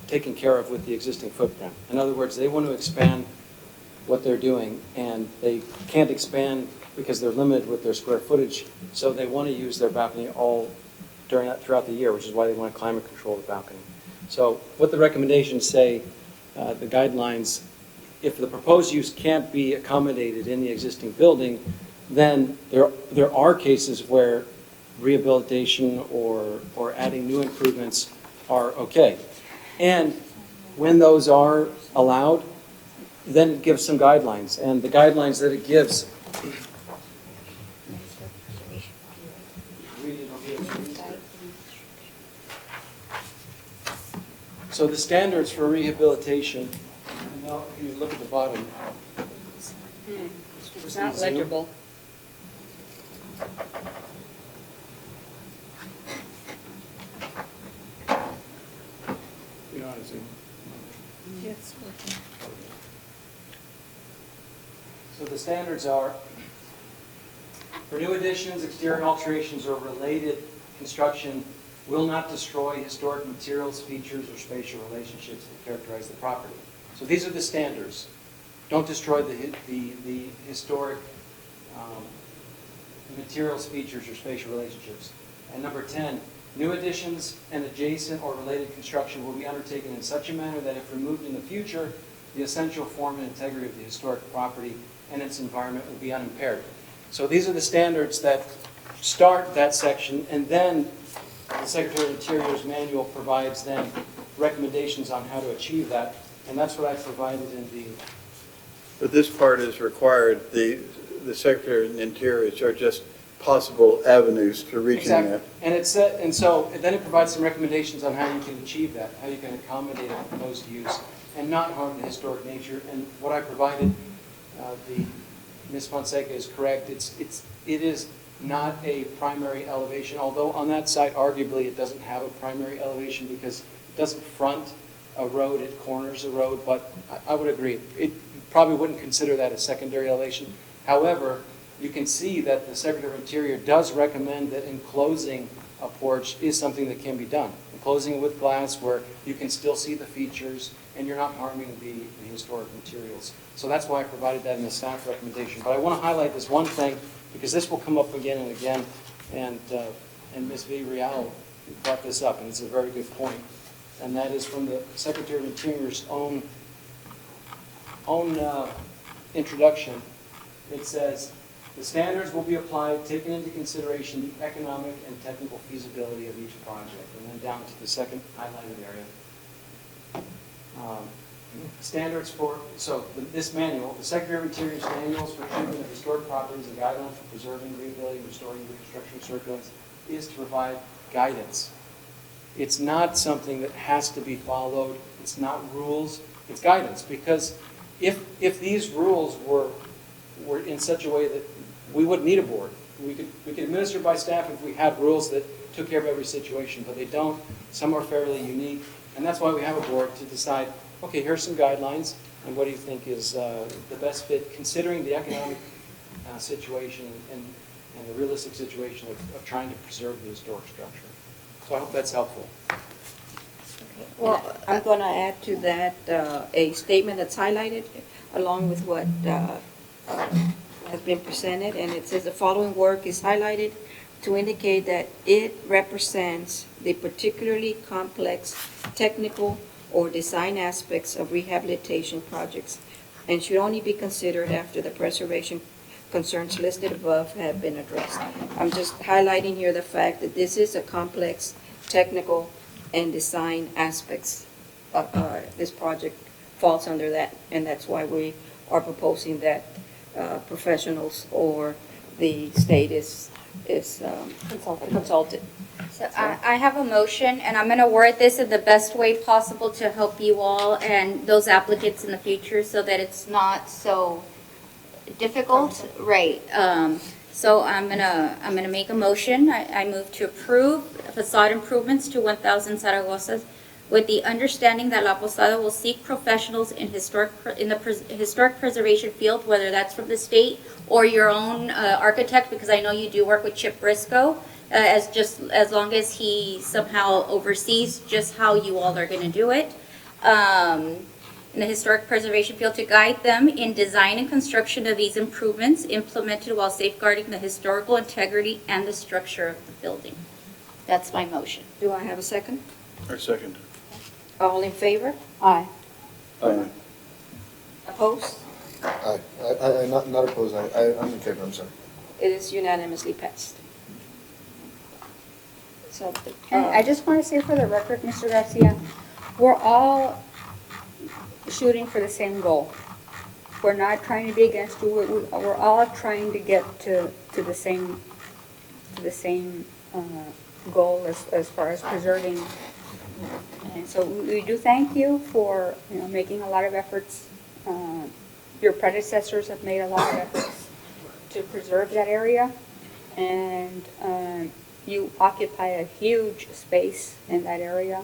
J: taken care of with the existing footprint. In other words, they want to expand what they're doing, and they can't expand because they're limited with their square footage, so they want to use their balcony all throughout the year, which is why they want to climate control the balcony. So what the recommendations say, the guidelines, if the proposed use can't be accommodated in the existing building, then there are cases where rehabilitation or adding new improvements are okay. And when those are allowed, then it gives some guidelines. And the guidelines that it gives. So the standards for rehabilitation, now if you look at the bottom.
A: It's not legible.
J: You know how to zoom.
B: Yes.
J: So the standards are, for new additions, exterior alterations, or related construction will not destroy historic materials, features, or spatial relationships that characterize the property. So these are the standards. Don't destroy the historic materials, features, or spatial relationships. And number 10, new additions and adjacent or related construction will be undertaken in such a manner that if removed in the future, the essential form and integrity of the historic property and its environment will be unimpaired. So these are the standards that start that section, and then the Secretary of Interior's manual provides then recommendations on how to achieve that, and that's what I provided in the.
I: But this part is required, the Secretary of the Interior are just possible avenues to reaching that.
J: And it said, and so then it provides some recommendations on how you can achieve that, how you can accommodate a proposed use and not harm the historic nature. And what I provided, Ms. Fonseca is correct. It is not a primary elevation, although on that site arguably it doesn't have a primary elevation because it doesn't front a road, it corners a road. But I would agree, it probably wouldn't consider that a secondary elevation. However, you can see that the Secretary of Interior does recommend that enclosing a porch is something that can be done. Enclosing it with glass where you can still see the features and you're not harming the historic materials. So that's why I provided that in the staff recommendation. But I want to highlight this one thing because this will come up again and again. And Ms. V. Real brought this up, and it's a very good point. And that is from the Secretary of Interior's own introduction. It says, the standards will be applied, taking into consideration the economic and technical feasibility of each project. And then down to the second highlighted area. Standards for, this manual, the Secretary of Interior's manuals for treatment of historic properties and guidelines for preserving, rehabilitating, restoring, reconstruction circulates is to provide guidance. It's not something that has to be followed. It's not rules. It's guidance. Because if these rules were in such a way that we wouldn't need a board. We could administer by staff if we had rules that took care of every situation, but they don't. Some are fairly unique, and that's why we have a board to decide, okay, here's some guidelines, and what do you think is the best fit, considering the economic situation and the realistic situation of trying to preserve the historic structure. So I hope that's helpful.
A: Well, I'm going to add to that a statement that's highlighted along with what has been presented, and it says the following work is highlighted to indicate that it represents the particularly complex technical or design aspects of rehabilitation projects and should only be considered after the preservation concerns listed above have been addressed. I'm just highlighting here the fact that this is a complex technical and design aspects. This project falls under that, and that's why we are proposing that professionals or the state is consulted.
C: So I have a motion, and I'm going to word this in the best way possible to help you all and those applicants in the future so that it's not so difficult. Right. So I'm gonna make a motion. I move to approve facade improvements to 1,000 Zaragoza with the understanding that La Posada will seek professionals in the historic preservation field, whether that's from the state or your own architect, because I know you do work with Chip Briscoe, as long as he somehow oversees just how you all are going to do it. In the historic preservation field to guide them in design and construction of these improvements implemented while safeguarding the historical integrity and the structure of the building. That's my motion.
A: Do I have a second?
I: Or second.
A: All in favor?
D: Aye.
I: Aye.
A: Opposed?
L: Not opposed, I'm in favor, I'm sorry.
A: It is unanimously passed. So,
D: And I just want to say for the record, Mr. Garcia, we're all shooting for the same goal. We're not trying to be against you. We're all trying to get to the same goal as far as preserving. And so we do thank you for making a lot of efforts. Your predecessors have made a lot of efforts to preserve that area, and you occupy a huge space in that area.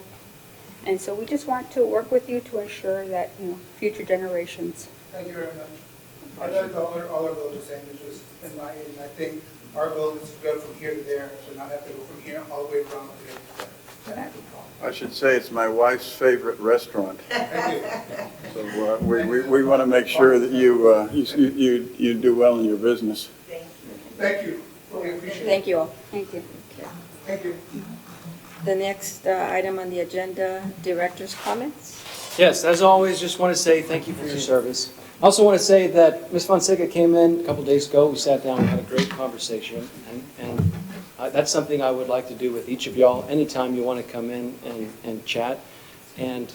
D: And so we just want to work with you to ensure that, future generations.
F: Thank you very much. I know all our goals are the same, it's just in my end, I think our goal is to go from here to there, so not have to go from here all the way around to there.
I: I should say it's my wife's favorite restaurant.
F: Thank you.
I: So we want to make sure that you do well in your business.
F: Thank you. Fully appreciate it.
A: thank you all.
D: Thank you.
F: Thank you.
A: The next item on the agenda, director's comments.
J: Yes, as always, just want to say thank you for your service. I also want to say that Ms. Fonseca came in a couple days ago. We sat down and had a great conversation, and that's something I would like to do with each of y'all anytime you want to come in and chat. And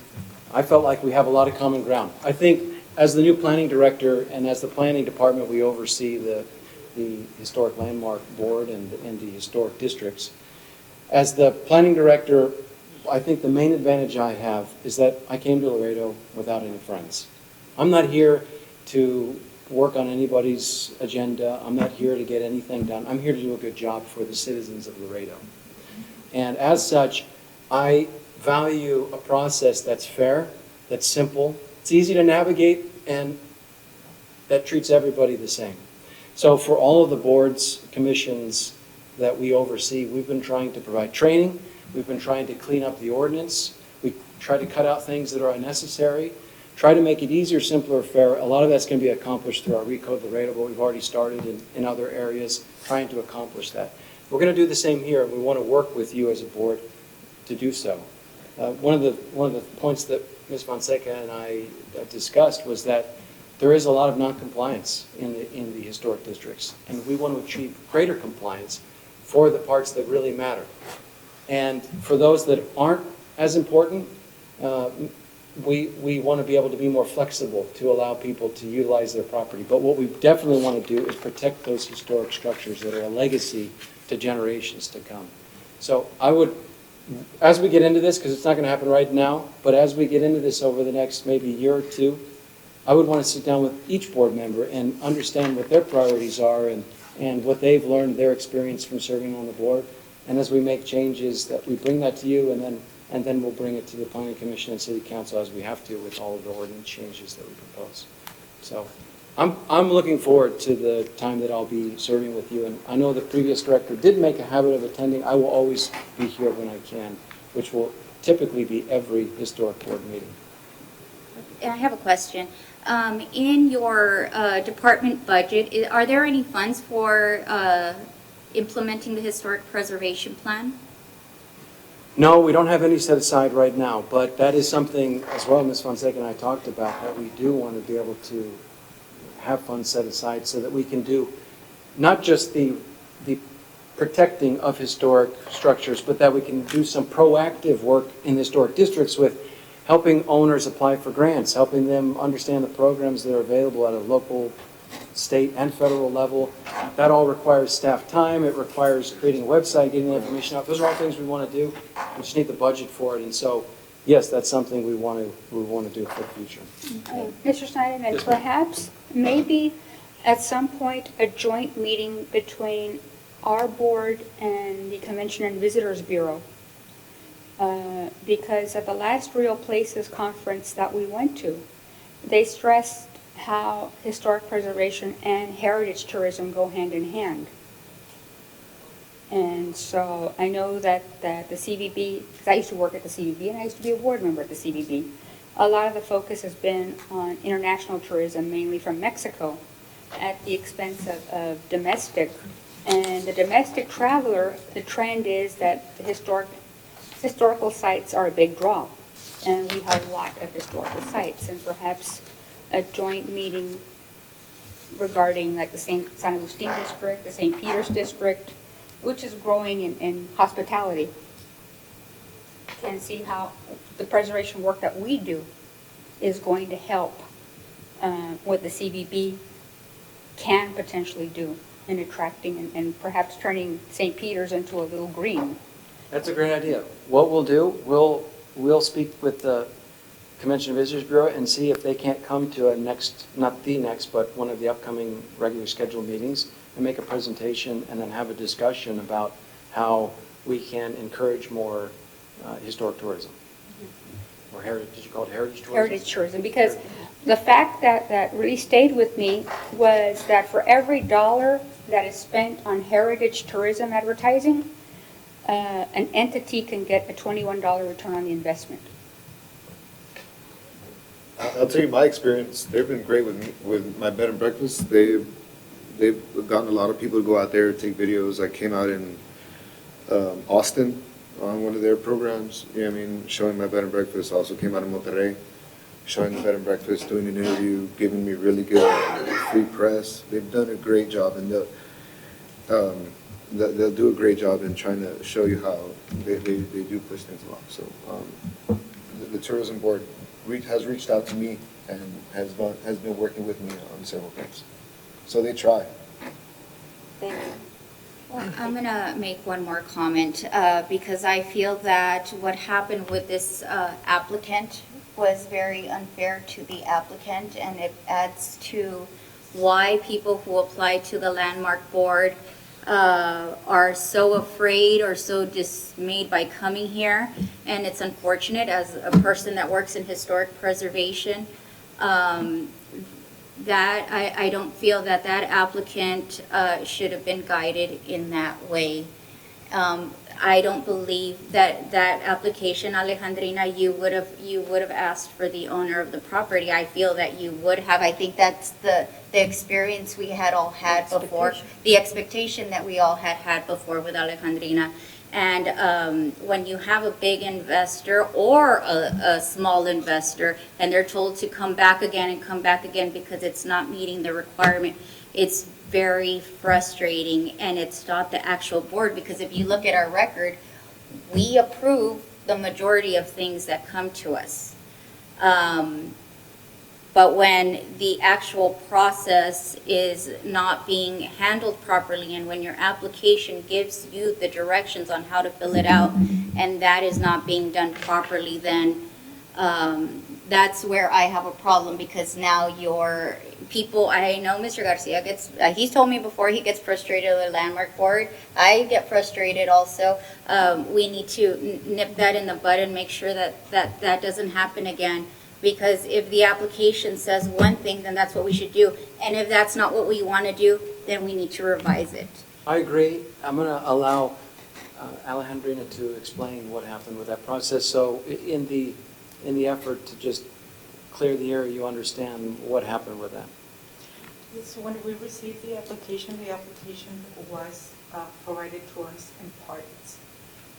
J: I felt like we have a lot of common ground. I think as the new planning director and as the planning department, we oversee the Historic Landmark Board and the historic districts. As the planning director, I think the main advantage I have is that I came to Laredo without any friends. I'm not here to work on anybody's agenda. I'm not here to get anything done. I'm here to do a good job for the citizens of Laredo. And as such, I value a process that's fair, that's simple, it's easy to navigate, and that treats everybody the same. So for all of the boards, commissions that we oversee, we've been trying to provide training, we've been trying to clean up the ordinance, we try to cut out things that are unnecessary, try to make it easier, simpler, fair. A lot of that's going to be accomplished through our Recode Laredo, but we've already started in other areas trying to accomplish that. We're going to do the same here, and we want to work with you as a board to do so. One of the points that Ms. Fonseca and I discussed was that there is a lot of non-compliance in the historic districts, and we want to achieve greater compliance for the parts that really matter. And for those that aren't as important, we want to be able to be more flexible to allow people to utilize their property. But what we definitely want to do is protect those historic structures that are a legacy to generations to come. So I would, as we get into this, because it's not going to happen right now, but as we get into this over the next maybe year or two, I would want to sit down with each board member and understand what their priorities are and what they've learned, their experience from serving on the board. And as we make changes, that we bring that to you, and then we'll bring it to the Planning Commission and City Council as we have to with all of the ordinance changes that we propose. So I'm looking forward to the time that I'll be serving with you. And I know the previous director did make a habit of attending. I will always be here when I can, which will typically be every historic board meeting.
C: I have a question. In your department budget, are there any funds for implementing the historic preservation plan?
J: No, we don't have any set aside right now, but that is something as well, Ms. Fonseca and I talked about, that we do want to be able to have funds set aside so that we can do not just the protecting of historic structures, but that we can do some proactive work in historic districts with helping owners apply for grants, helping them understand the programs that are available at a local, state, and federal level. That all requires staff time. It requires creating a website, getting the information out. Those are all things we want to do. We just need the budget for it. And so, yes, that's something we want to do for the future.
D: Mr. Snyder, and perhaps, maybe at some point, a joint meeting between our board and the Convention and Visitors Bureau. Because at the last Real Places conference that we went to, they stressed how historic preservation and heritage tourism go hand in hand. And so I know that the CVB, because I used to work at the CVB and I used to be a board member at the CVB, a lot of the focus has been on international tourism, mainly from Mexico, at the expense of domestic. And the domestic traveler, the trend is that the historical sites are a big draw. And we have a lot of historical sites, and perhaps a joint meeting regarding like the San Agustin district, the St. Peter's district, which is growing in hospitality, and see how the preservation work that we do is going to help what the CVB can potentially do in attracting and perhaps turning St. Peter's into a little green.
J: That's a great idea. What we'll do, we'll speak with the Convention and Visitors Bureau and see if they can't come to a next, not the next, but one of the upcoming regular scheduled meetings and make a presentation and then have a discussion about how we can encourage more historic tourism. Or heritage, did you call it heritage tourism?
D: Heritage tourism, because the fact that really stayed with me was that for every dollar that is spent on heritage tourism advertising, an entity can get a $21 return on the investment.
L: I'll tell you my experience. They've been great with me, with my bed and breakfast. They've gotten a lot of people to go out there, take videos. I came out in Austin on one of their programs, you know what I mean, showing my bed and breakfast. Also came out in Monterrey, showing the bed and breakfast, doing an interview, giving me really good free press. They've done a great job, and they'll do a great job in trying to show you how they do push things along. So the tourism board has reached out to me and has been working with me on several things. So they try.
A: Thank you.
C: Well, I'm going to make one more comment because I feel that what happened with this applicant was very unfair to the applicant, and it adds to why people who apply to the Landmark Board are so afraid or so dismayed by coming here. And it's unfortunate, as a person that works in historic preservation, that I don't feel that applicant should have been guided in that way. I don't believe that application, Alejandrina, you would have asked for the owner of the property. I feel that you would have. I think that's the experience we had all had before, the expectation that we all had before with Alejandrina. And when you have a big investor or a small investor and they're told to come back again and come back again because it's not meeting the requirement, it's very frustrating, and it's not the actual board, because if you look at our record, we approve the majority of things that come to us. But when the actual process is not being handled properly, and when your application gives you the directions on how to fill it out, and that is not being done properly, then that's where I have a problem, because now your people, I know Mr. Garcia gets, he's told me before he gets frustrated with the Landmark Board. I get frustrated also. We need to nip that in the bud and make sure that doesn't happen again. Because if the application says one thing, then that's what we should do. And if that's not what we want to do, then we need to revise it.
J: I agree. I'm going to allow Alejandrina to explain what happened with that process. So in the effort to just clear the air, you understand what happened with that.
B: So when we received the application was provided to us in parts.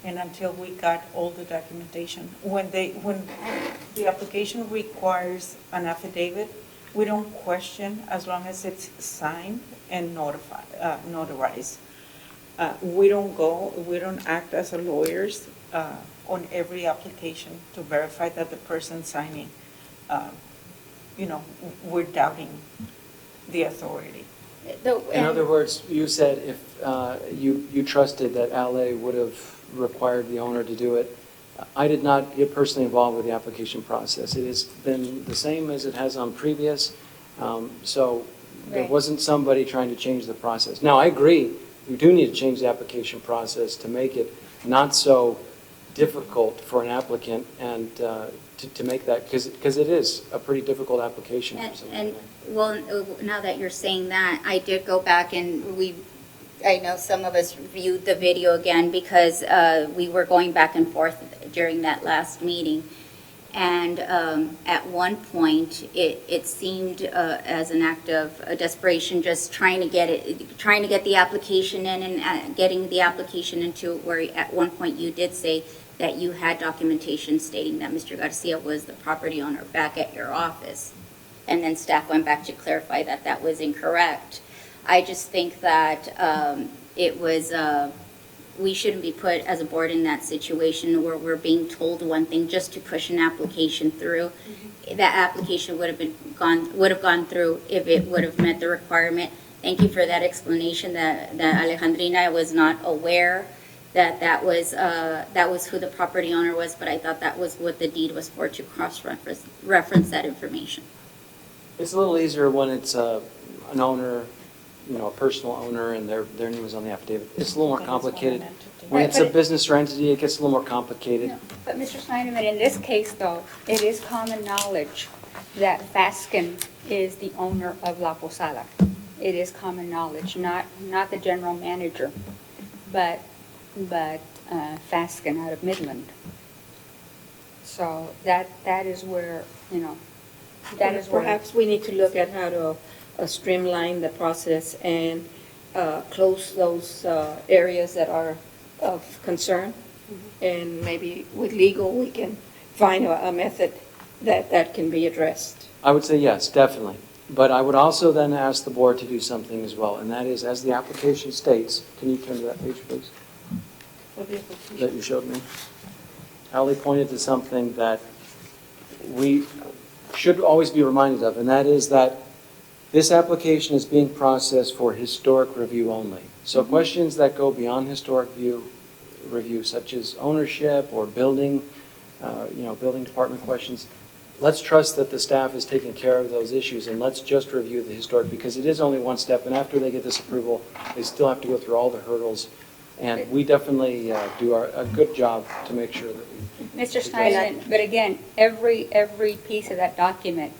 B: And until we got all the documentation. When the application requires an affidavit, we don't question as long as it's signed and notarized. We don't act as lawyers on every application to verify that the person signing, we're doubting the authority.
J: In other words, you said if you trusted that LA would have required the owner to do it. I did not get personally involved with the application process. It has been the same as it has on previous, so there
D: Right.
J: wasn't somebody trying to change the process. Now, I agree, you do need to change the application process to make it not so difficult for an applicant and to make that, because it is a pretty difficult application. for something.
C: Well, now that you're saying that, I did go back and I know some of us viewed the video again because we were going back and forth during that last meeting. And at one point, it seemed as an act of desperation, just trying to get the application in and getting the application into where at one point you did say that you had documentation stating that Mr. Garcia was the property owner back at your office. And then staff went back to clarify that that was incorrect. I just think that we shouldn't be put as a board in that situation where we're being told one thing just to push an application through. That application would have gone through if it would have met the requirement. Thank you for that explanation that Alejandrina was not aware that was who the property owner was, but I thought that was what the deed was for, to cross-reference that information.
J: It's a little easier when it's an owner, a personal owner, and their name is on the affidavit. It's a little more complicated. When
D: Right,
J: it's
D: but
J: a business or entity, it gets a little more complicated.
D: No, but Mr. Snyderman, in this case, though, it is common knowledge that Fasken is the owner of La Posada. It is common knowledge, not the general manager, but Fasken out of Midland. So that is where, that is where.
A: Perhaps we need to look at how to streamline the process and close those areas that are of concern. And maybe with legal, we can find a method that can be addressed.
J: I would say yes, definitely. But I would also then ask the board to do something as well, and that is, as the application states, can you turn to that page, please? That you showed me. Ali pointed to something that we should always be reminded of, and that is that this application is being processed for historic review only. So questions that go beyond historic review, such as ownership or building, building department questions, let's trust that the staff is taking care of those issues, and let's just review the historic, because it is only one step, and after they get this approval, they still have to go through all the hurdles. And we definitely do a good job to make sure that we...
D: Mr. Snyderman, but again, every piece of that document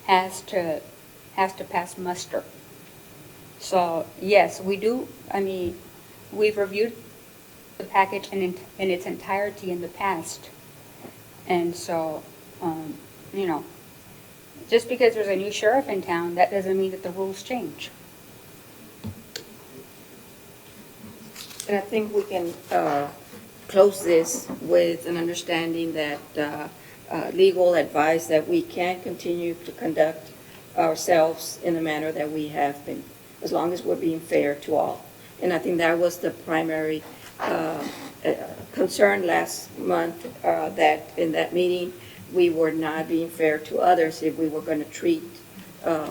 D: has to pass muster. So, yes, we do, we've reviewed the package in its entirety in the past. And so, just because there's a new sheriff in town, that doesn't mean that the rules change.
A: And I think we can close this with an understanding that legal advice that we can continue to conduct ourselves in the manner that we have been, as long as we're being fair to all. And I think that was the primary concern last month, that in that meeting, we were not being fair to others if we were going to treat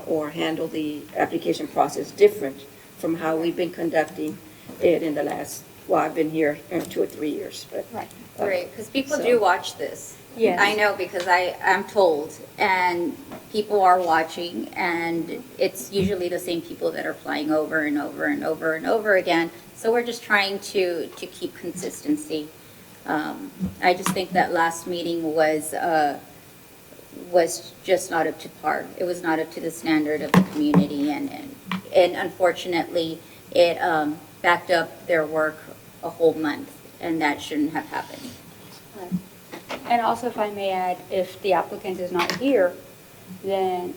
A: or handle the application process different from how we've been conducting it in the last, I've been here 2 or 3 years, but.
D: Right.
C: Right, because people do watch this.
D: Yes.
C: I know, because I'm told, and people are watching, and it's usually the same people that are flying over and over and over and over again. So we're just trying to keep consistency. I just think that last meeting was just not up to par. It was not up to the standard of the community, and unfortunately, it backed up their work a whole month, and that shouldn't have happened.
D: And also, if I may add, if the applicant is not here, then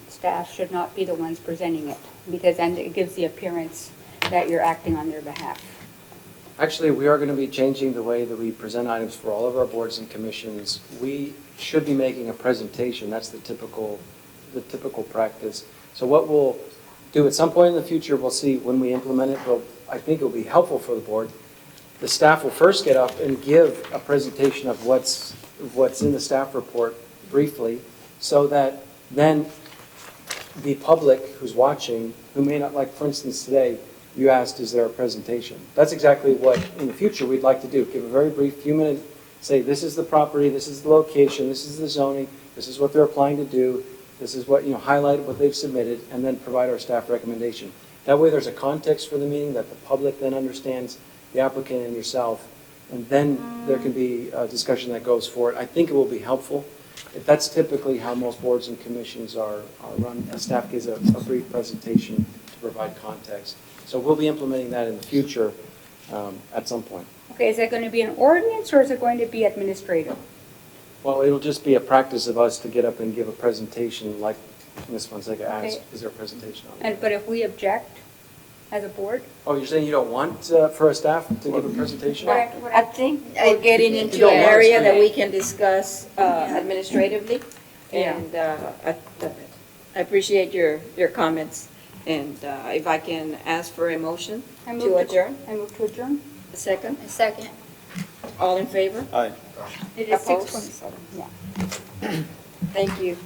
D: staff should not be the ones presenting it, because then it gives the appearance that you're acting on their behalf?
J: Actually, we are going to be changing the way that we present items for all of our boards and commissions. We should be making a presentation. That's the typical practice. So what we'll do at some point in the future, we'll see when we implement it, but I think it'll be helpful for the board. The staff will first get up and give a presentation of what's in the staff report briefly, so that then the public who's watching, who may not, like, for instance, today, you asked, is there a presentation? That's exactly what, in the future, we'd like to do. Give a very brief few minute, say, this is the property, this is the location, this is the zoning, this is what they're applying to do, this is what, highlight what they've submitted, and then provide our staff recommendation. That way, there's a context for the meeting that the public then understands, the applicant and yourself, and then there can be a discussion that goes forward. I think it will be helpful. If that's typically how most boards and commissions are run, staff gives a brief presentation to provide context. So we'll be implementing that in the future at some point.
D: Okay, is it going to be an ordinance or is it going to be administrative?
J: Well, it'll just be a practice of us to get up and give a presentation like Ms. Fonseca asked.
D: Okay.
J: Is there a presentation on it?
D: But if we object as a board?
J: Oh, you're saying you don't want for a staff to give a presentation?
A: I think we're getting into an area that we can discuss administratively, and I appreciate your comments. And if I can ask for a motion to adjourn?
D: I move to adjourn.
A: A second?
C: A second.
A: All in favor?
I: Aye.
D: It is
A: Opposed?
D: 6:27, yeah.
A: Thank you.